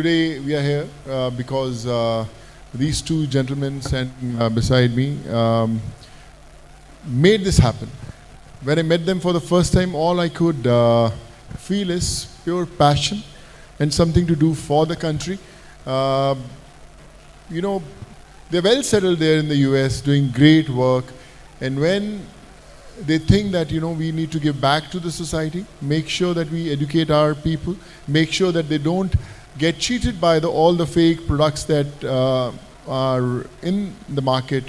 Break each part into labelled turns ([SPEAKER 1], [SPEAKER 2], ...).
[SPEAKER 1] today we are here because these two gentlemen standing beside me made this happen. When I met them for the first time, all I could feel is pure passion and something to do for the country. You know, they're well settled there in the US, doing great work. And when they think that, you know, we need to give back to the society, make sure that we educate our people, make sure that they don't get cheated by all the fake products that are in the market.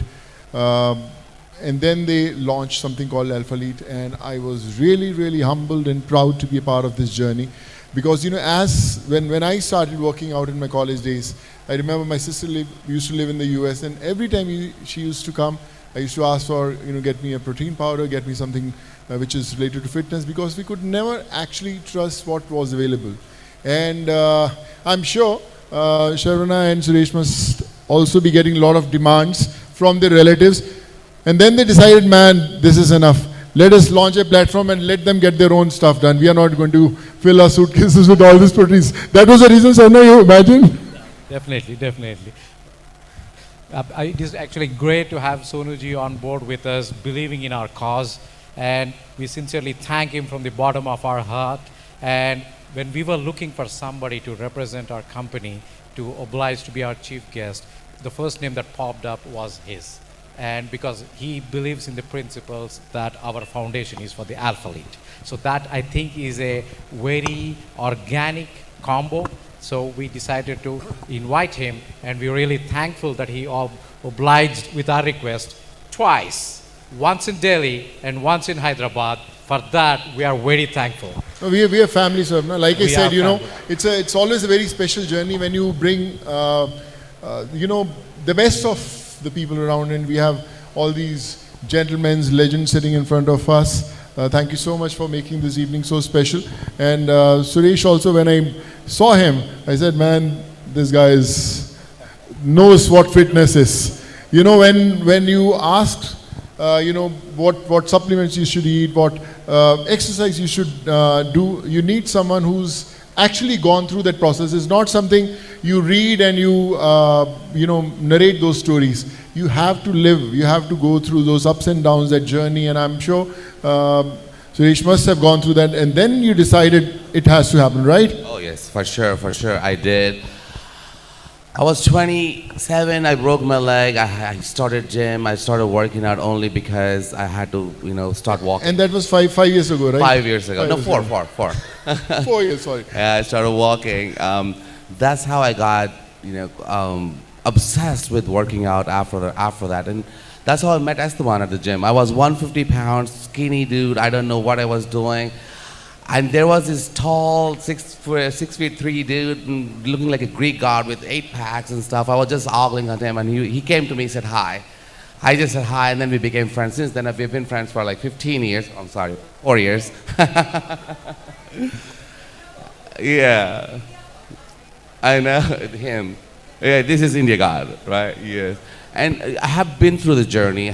[SPEAKER 1] And then they launched something called Alphalete, and I was really, really humbled and proud to be a part of this journey. Because, you know, when I started working out in my college days, I remember my sister used to live in the US, and every time she used to come, I used to ask for, you know, get me a protein powder, get me something which is related to fitness, because we could never actually trust what was available. And I'm sure Sharvana and Suresh must also be getting a lot of demands from their relatives. And then they decided, man, this is enough. Let us launch a platform and let them get their own stuff done. We are not going to fill our suitcases with all these proteins. That was the reason, Sarna, you imagine?
[SPEAKER 2] Definitely, definitely. It is actually great to have Sonuji on board with us, believing in our cause, and we sincerely thank him from the bottom of our heart. And when we were looking for somebody to represent our company, to oblige to be our chief guest, the first name that popped up was his. And because he believes in the principles that our foundation is for the Alphalete. So that, I think, is a very organic combo. So we decided to invite him, and we're really thankful that he obliged with our request twice, once in Delhi and once in Hyderabad. For that, we are very thankful.
[SPEAKER 1] We are family, sir. Like I said, you know, it's always a very special journey when you bring, you know, the best of the people around, and we have all these gentlemen's legends sitting in front of us. Thank you so much for making this evening so special. And Suresh also, when I saw him, I said, man, this guy knows what fitness is. You know, when you asked, you know, what supplements you should eat, what exercise you should do, you need someone who's actually gone through that process. It's not something you read and you know, narrate those stories. You have to live. You have to go through those ups and downs, that journey. And I'm sure Suresh must have gone through that. And then you decided it has to happen, right?
[SPEAKER 3] Oh yes, for sure, I did. I was 27, I broke my leg, I started gym, I started working out only because I had to, you know, start walking.
[SPEAKER 1] And that was five years ago, right?
[SPEAKER 3] 5 years ago. No, four.
[SPEAKER 1] 4 years, sorry.
[SPEAKER 3] Yeah, I started walking. That's how I got, you know, obsessed with working out after that. And that's how I met Esteban at the gym. I was 150 pounds, skinny dude, I don't know what I was doing. And there was this tall, 6'3" dude, looking like a Greek god with 8 packs and stuff. I was just ogling at him, and he came to me, said hi. I just said hi, and then we became friends. Since then, we've been friends for like 15 years. I'm sorry, 4 years. Yeah, I know him. Yeah, this is India God, right? Yes. And I have been through the journey,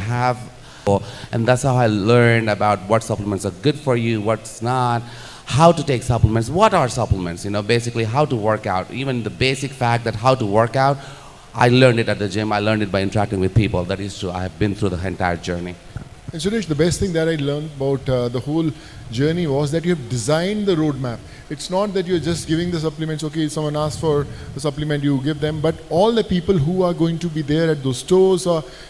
[SPEAKER 3] and that's how I learned about what supplements are good for you, what's not, how to take supplements, what are supplements, you know, basically how to work out. Even the basic fact that how to work out, I learned it at the gym, I learned it by interacting with people. That is true, I have been through the entire journey.
[SPEAKER 1] And Suresh, the best thing that I learned about the whole journey was that you have designed the roadmap. It's not that you're just giving the supplements, okay, if someone asks for a supplement, you give them, but all the people who are going to be there at those stores,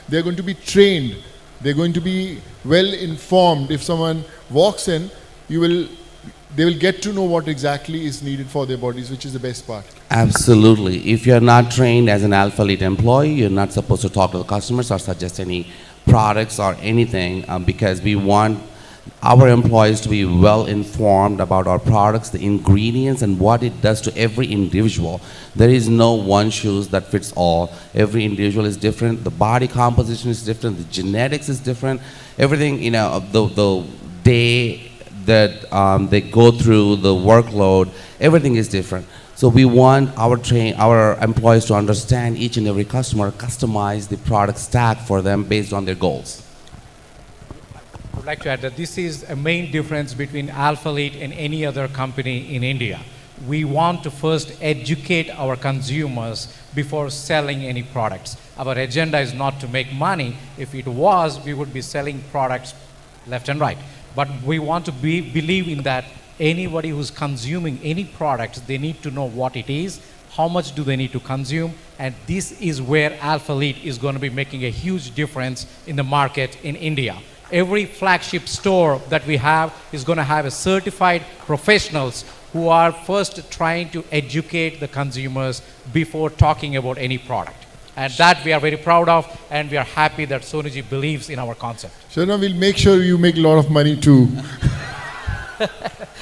[SPEAKER 1] they're going to be trained. They're going to be well informed. If someone walks in, they will get to know what exactly is needed for their bodies, which is the best part.
[SPEAKER 3] Absolutely. If you're not trained as an Alphalete employee, you're not supposed to talk to the customers or suggest any products or anything, because we want our employees to be well informed about our products, the ingredients, and what it does to every individual. There is no one shoes that fits all. Every individual is different. The body composition is different. The genetics is different. Everything, you know, the day that they go through, the workload, everything is different. So we want our employees to understand each and every customer, customize the product stack for them based on their goals.
[SPEAKER 2] I would like to add that this is a main difference between Alphalete and any other company in India. we want to first educate our consumers before selling any products. Our agenda is not to make money. If it was, we would be selling products left and right. But we want to believe in that anybody who's consuming any products, they need to know what it is, how much do they need to consume, and this is where Alphalete is going to be making a huge difference in the market in India. Every flagship store that we have is going to have a certified professionals who are first trying to educate the consumers before talking about any product. And that we are very proud of, and we are happy that Sonuji believes in our concept.
[SPEAKER 1] Sharna, we'll make sure you make a lot of money too.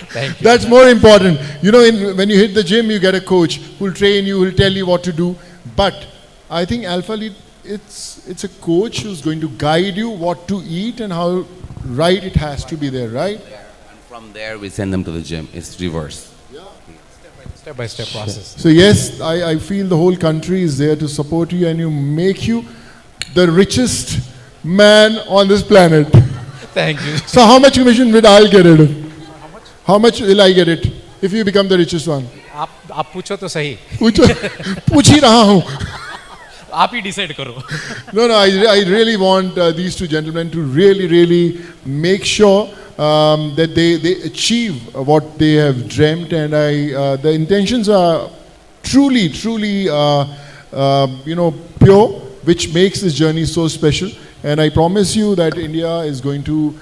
[SPEAKER 2] Thank you.
[SPEAKER 1] That's more important. You know, when you hit the gym, you get a coach who'll train you, who'll tell you what to do. But I think Alphalete, it's a coach who's going to guide you what to eat and how right it has to be there, right?
[SPEAKER 3] And from there, we send them to the gym. It's reverse.
[SPEAKER 2] Step-by-step process.
[SPEAKER 1] So yes, I feel the whole country is there to support you and you make you the richest man on this planet.
[SPEAKER 2] Thank you.
[SPEAKER 1] So how much commission will I get it? How much will I get it if you become the richest one?
[SPEAKER 2] आप पूछो तो सही.
[SPEAKER 1] पूछ ही रहा हूँ.
[SPEAKER 2] आप ही decide करो.
[SPEAKER 1] No, I really want these two gentlemen to really make sure that they achieve what they have dreamt, and the intentions are truly pure, which makes this journey so special. And I promise you that India is going to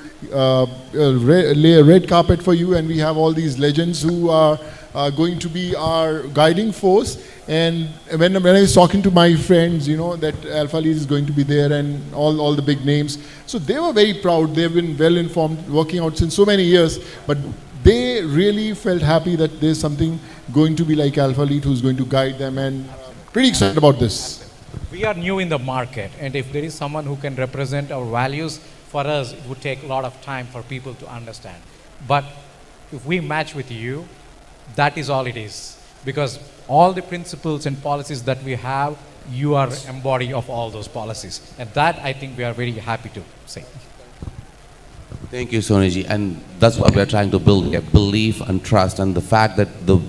[SPEAKER 1] lay a red carpet for you, and we have all these legends who are going to be our guiding force. And when I was talking to my friends, you know, that Alphalete is going to be there and all the big names. So they were very proud. They've been well informed, working out since so many years. But they really felt happy that there's something going to be like Alphalete who's going to guide them, and pretty excited about this.
[SPEAKER 2] We are new in the market, and if there is someone who can represent our values, for us, it would take a lot of time for people to understand. But if we match with you, that is all it is. Because all the principles and policies that we have, you are embody of all those policies. And that, I think, we are very happy to say.
[SPEAKER 3] Thank you, Sonuji. And that's what we're trying to build, a belief and trust. And the fact that the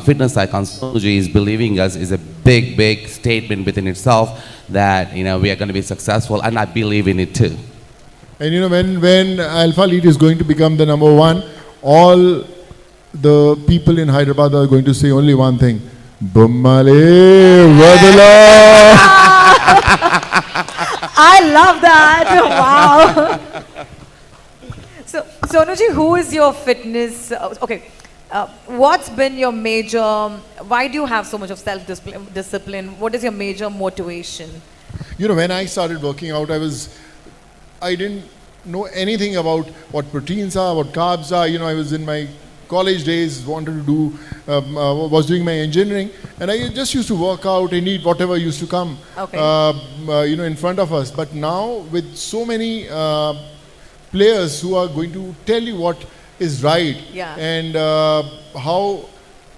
[SPEAKER 3] fitness icon Sonuji is believing us is a big statement within itself that, you know, we are going to be successful, and I believe in it too.
[SPEAKER 1] And you know, when Alphalete is going to become the number one, all the people in Hyderabad are going to say only one thing: Bummale Vadala.
[SPEAKER 4] I love that. Wow. So, Sonuji, who is your fitness? What's been your major? Why do you have so much of self-discipline? What is your major motivation?
[SPEAKER 1] You know, when I started working out, I didn't know anything about what proteins are, what carbs are. You know, I was in my college days, wanted to do, was doing my engineering, and I just used to work out and eat whatever used to come, you know, in front of us. But now, with so many players who are going to tell you what is right, and how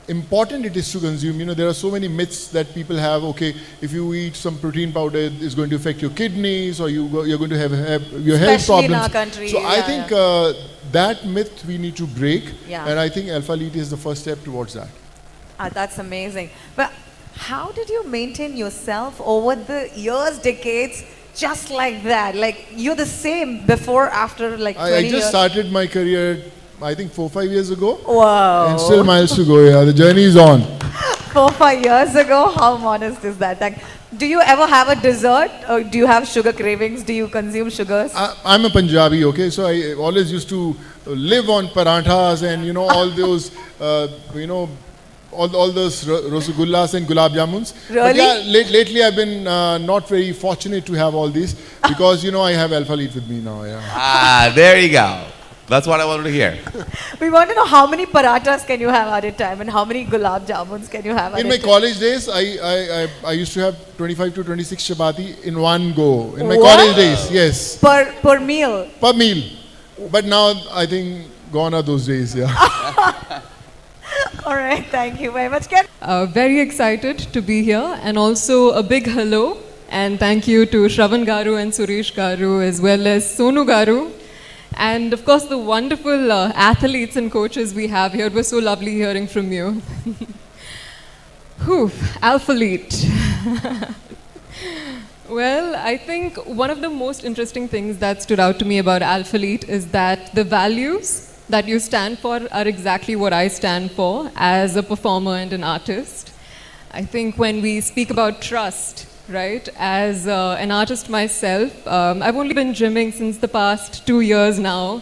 [SPEAKER 1] important it is to consume. You know, there are so many myths that people have. Okay, if you eat some protein powder, it's going to affect your kidneys, or you're going to have your health problems.
[SPEAKER 4] In our country.
[SPEAKER 1] So I think that myth we need to break, and I think Alphalete is the first step towards that.
[SPEAKER 4] That's amazing. But how did you maintain yourself over the years, decades, just like that? Like, you're the same before, after, like 20
[SPEAKER 1] I just started my career, I think 4-5 years ago.
[SPEAKER 4] Wow.
[SPEAKER 1] And still miles to go. Yeah, the journey is on.
[SPEAKER 4] 4-5 years ago? How modest is that? Like, do you ever have a dessert, or do you have sugar cravings? Do you consume sugars?
[SPEAKER 1] I'm a Punjabi, okay, so I always used to live on paranthas and, you know, all those, you know, all those rasagullas and gulab jamuns.
[SPEAKER 4] Really?
[SPEAKER 1] But yeah, lately I've been not very fortunate to have all these, because, you know, I have Alphalete with me now. Yeah.
[SPEAKER 3] There you go. That's what I wanted to hear.
[SPEAKER 4] We want to know how many parathas can you have at a time, and how many gulab jamuns can you have at a time?
[SPEAKER 1] In my college days, I used to have 25 to 26 chapati in one go. In my college days, yes.
[SPEAKER 4] Per meal?
[SPEAKER 1] Per meal. But now I think gone are those days, yeah.
[SPEAKER 4] All right, thank you very much. Ken?
[SPEAKER 5] Very excited to be here, and also a big hello and thank you to Shravan Garu and Suresh Garu, as well as Sonu Garu. And of course, the wonderful athletes and coaches we have here. It was so lovely hearing from you. Whew, Alphalete. Well, I think one of the most interesting things that stood out to me about Alphalete is that the values that you stand for are exactly what I stand for as a performer and an artist. I think when we speak about trust, right, as an artist myself, I've only been gymming since the past 2 years now.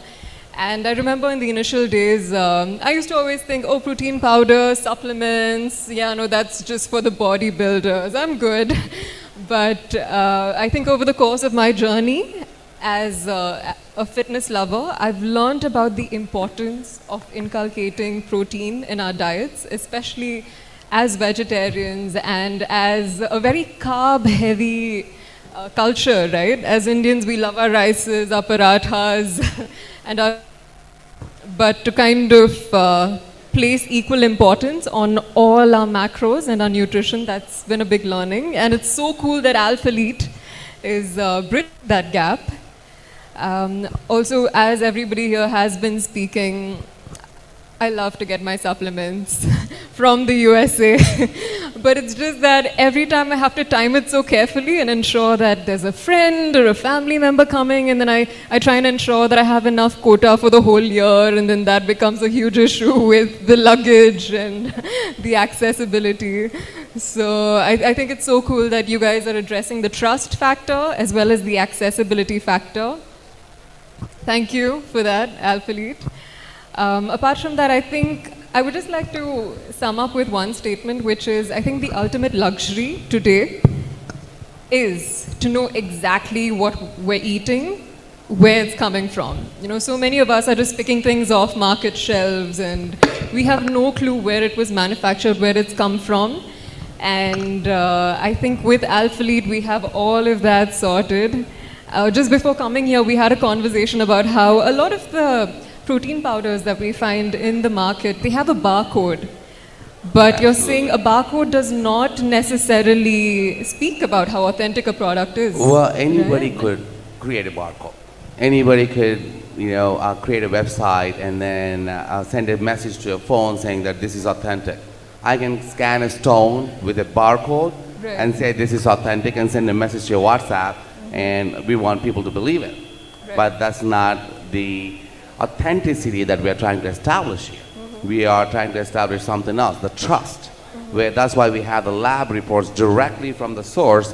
[SPEAKER 5] And I remember in the initial days, I used to always think, oh, protein powder, supplements, yeah, no, that's just for the bodybuilders. I'm good. But I think over the course of my journey as a fitness lover, I've learned about the importance of inculcating protein in our diets, especially as vegetarians and as a very carb-heavy culture, right? As Indians, we love our rices, our parathas, but to kind of place equal importance on all our macros and our nutrition, that's been a big learning. And it's so cool that Alphalete is bridging that gap. Also, as everybody here has been speaking, I love to get my supplements from the USA. But it's just that every time I have to time it so carefully and ensure that there's a friend or a family member coming, and then I try and ensure that I have enough quota for the whole year, and then that becomes a huge issue with the luggage and the accessibility. So I think it's so cool that you guys are addressing the trust factor as well as the accessibility factor. Thank you for that, Alphalete. Apart from that, I think I would just like to sum up with one statement, which is I think the ultimate luxury today is to know exactly what we're eating, where it's coming from. You know, so many of us are just picking things off market shelves and we have no clue where it was manufactured, where it's come from. And I think with Alphalete, we have all of that sorted. Just before coming here, we had a conversation about how a lot of the protein powders that we find in the market, they have a barcode. But you're saying a barcode does not necessarily speak about how authentic a product is.
[SPEAKER 3] Well, anybody
[SPEAKER 5] right?
[SPEAKER 3] could create a barcode. Anybody could, create a website and then send a message to your phone saying that this is authentic. I can scan a stone with a barcode
[SPEAKER 5] Right.
[SPEAKER 3] and say this is authentic and send a message to your WhatsApp, and we want people to believe it.
[SPEAKER 5] Right.
[SPEAKER 3] But that's not the authenticity that we are trying to establish here. We are trying to establish something else, the trust. Where that's why we have the lab reports directly from the source,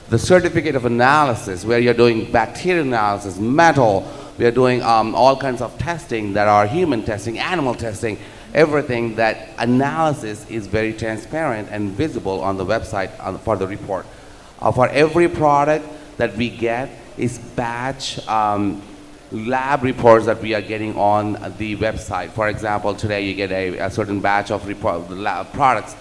[SPEAKER 3] the certificate of analysis, where you're doing bacterial analysis, metal, we are doing all kinds of testing that are human testing, animal testing, everything. That analysis is very transparent and visible on the website for the report. For every product that we get is batch lab reports that we are getting on the website. For example, today you get a certain batch of products.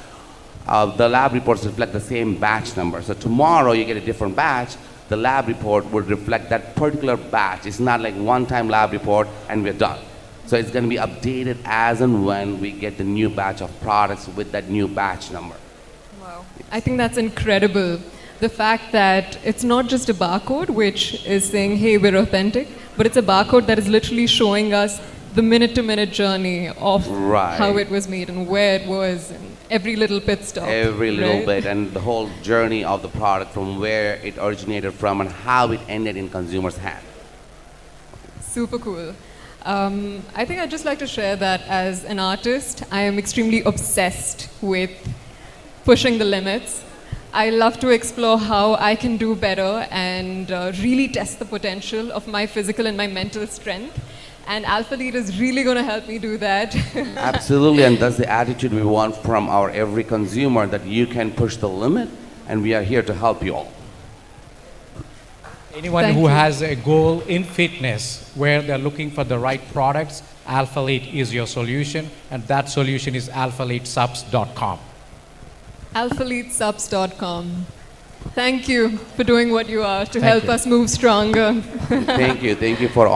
[SPEAKER 3] The lab reports reflect the same batch number. So tomorrow you get a different batch, the lab report would reflect that particular batch. It's not like one-time lab report and we're done. So it's going to be updated as and when we get the new batch of products with that new batch number.
[SPEAKER 5] Wow. I think that's incredible. The fact that it's not just a barcode which is saying, hey, we're authentic, but it's a barcode that is literally showing us the minute-to-minute journey of
[SPEAKER 3] Right.
[SPEAKER 5] how it was made and where it was, and every little pit stop.
[SPEAKER 3] Every little
[SPEAKER 5] right?
[SPEAKER 3] bit, and the whole journey of the product from where it originated from and how it ended in consumers' hand.
[SPEAKER 5] Super cool. I think I'd just like to share that as an artist, I am extremely obsessed with pushing the limits. I love to explore how I can do better and really test the potential of my physical and my mental strength. And Alphalete is really going to help me do that.
[SPEAKER 3] Absolutely, and that's the attitude we want from our every consumer, that you can push the limit, and we are here to help you all.
[SPEAKER 2] Anyone
[SPEAKER 5] Thank
[SPEAKER 2] who
[SPEAKER 5] you.
[SPEAKER 2] has a goal in fitness where they're looking for the right products, Alphalete is your solution, and that solution is alphaletesubs.com.
[SPEAKER 5] Alphaletesubs.com. Thank you for doing what you are to
[SPEAKER 2] Thank
[SPEAKER 5] help
[SPEAKER 2] you.
[SPEAKER 5] us move stronger.
[SPEAKER 3] Thank you for